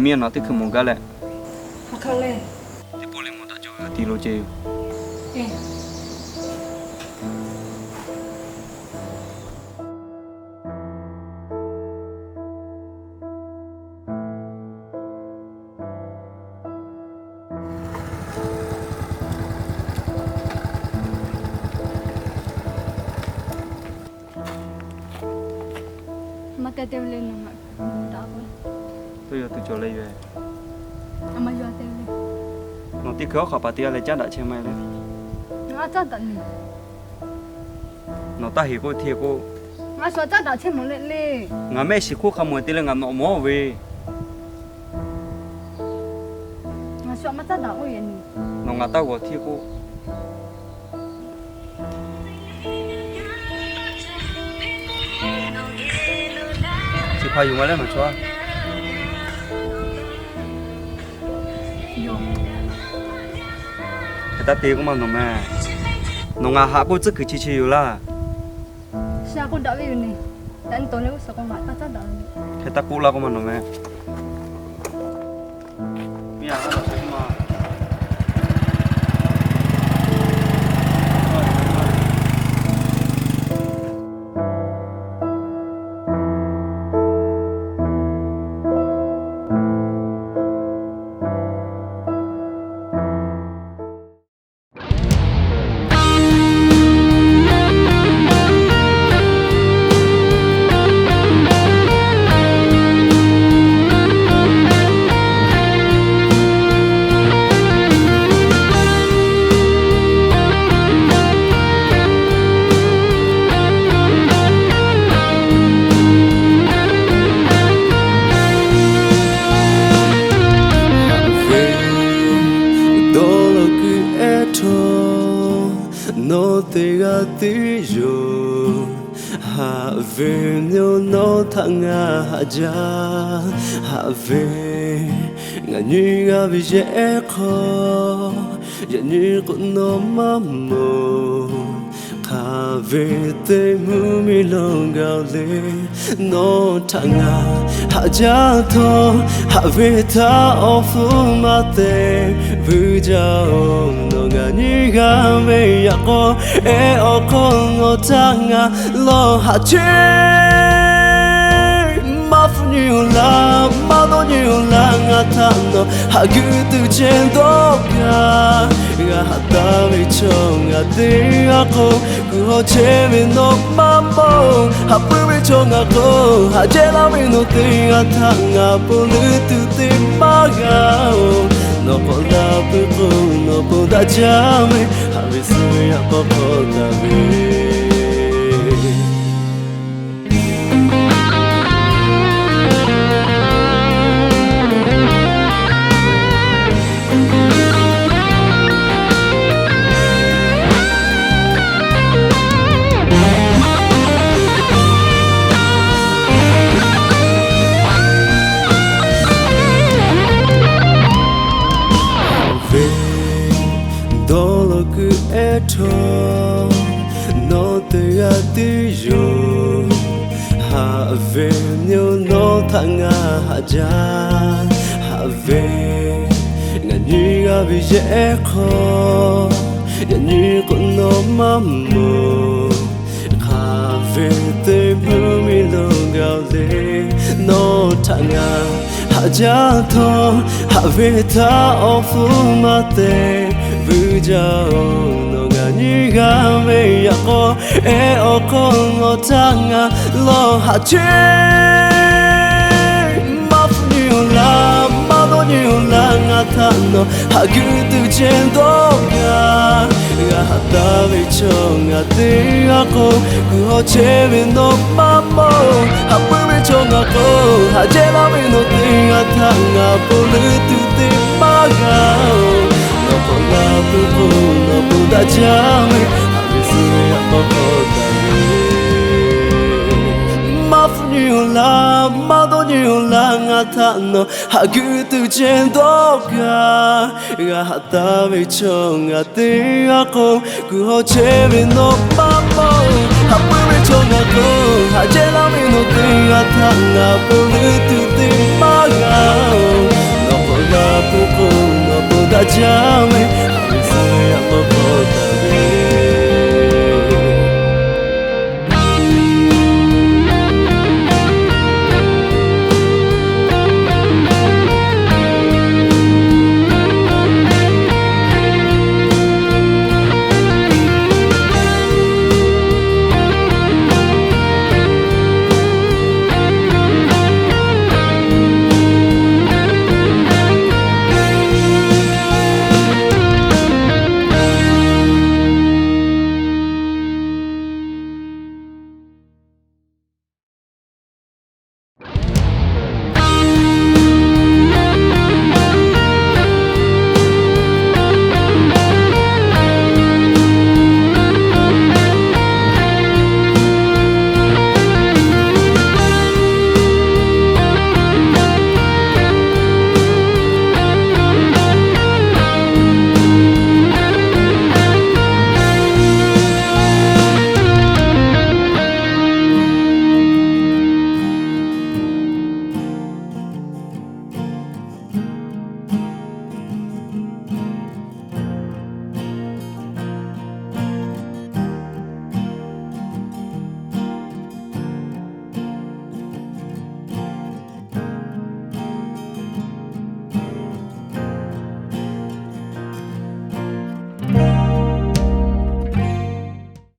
miệng nó thì không muốn cái lẹ không lên thì bố lên một đã cho tí lô chơi mà cái tiêu lên mà đó tôi cho lấy về mà giờ tiêu lên nó tí khó bà tia lại chắc đã chơi mày lên nó chắc tận nó ta hiểu cô thiệt cô mà số chắc đã chơi một lên đi ngà mẹ chỉ khu không muốn tí là ngà nọ mỏ về mà số mà chắc đã ôi vậy nó ngà tao của thiệt cô chỉ phải dùng cái mà cho người ta tiền của mà nó mẹ nó ngà hạ cô rất cứ chi là sao cô đỡ vậy này đánh tối nay sao con lại ta chắc đỡ người ta cũ là của mà nó mẹ bây giờ nó là cái mà nó tega tiyo ha ve no thanga haja ha ve ngani ga bije ko ya ni ko no mamo ha ve te mu mi long ga le no thanga haja tho ha ve ta ofu mate vu jao ngani ga me ya ko e o ko ngo tanga lo ha che ma fu ni la ma do ni la nga ta no ha gu tu chen do ga ha ta me chong ga te a ko ku ho che me no ma mo ha pu me chong ga ko ha che la me no te ga ta nga pu lu tu te ma ga no poda puko no poda chame habisu ya poda be no te atiyo ha ve no thanga haja ha ve ngani ga bije ko ya ni ko no mamo ha ve te mu mi lo ga le no thanga haja tho ha ve ta ofu mate vu jao ni ga me ya ko e o ko ngo tanga lo ha che ma fu ni la ma do ni la nga ta no ha gu tu chen do ga ha ta ve chong ga te a ko ku ho che me no ma mo ha pu me chong ga ko ha che la me no te ga ta nga pu lu tu te ma ga no po la pu pu no pu da chame habisu ya poda ma fu ni la ma do ni la nga ta no ha gu tu chen do ga ha ta ve chong ga te a ko ku ho che me no ma mo ha pu me chong ga ko ha che la me no te ga ta nga pu lu tu te ma ga ကြ